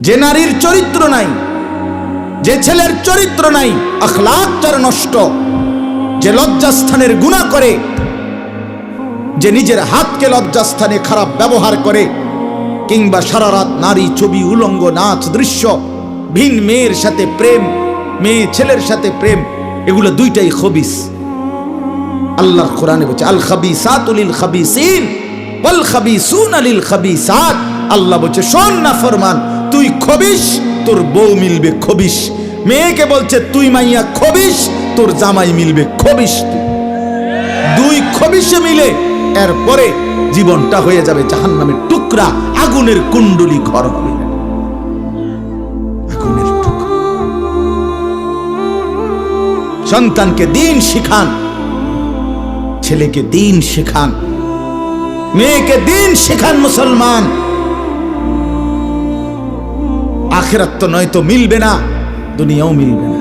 যে নারীর চরিত্র নাই, যে ছেলের চরিত্র নাই, আখলাক যার নষ্ট, যে লজ্জাস্থানের গুনাহ করে, যে নিজের হাতকে লজ্জাস্থানে খারাপ ব্যবহার করে, কিংবা সারা রাত নারী ছবি, উলঙ্গ নাচ দৃশ্য, ভিন মেয়ের সাথে প্রেম, মেয়ে ছেলের সাথে প্রেম, এগুলো দুইটাই খবিস। আল্লাহর কোরআনে বলছে আল খাবিসাতু লিল খাবিসিন ওয়াল খাবিসুনা লিল খাবিসাত। আল্লাহ বলছে শোন না ফরমান, তুই খবিস, তোর বউ মিলবে খবিস। মেয়েকে বলছে তুই মাইয়া খবিস, তোর জামাই মিলবে খবিস। দুই খবিসে মিলে এরপরে জীবনটা হয়ে যাবে জাহান্নামের টুকরা, আগুনের কুণ্ডলী ঘর হবে, আগুনের টুকরা। সন্তানকে দিন শিখান, ছেলেকে দিন শেখান, মেয়েকে দিন শেখান। মুসলমান, আখিরাত তো নয়তো মিলবে না, দুনিয়াও মিলবে না।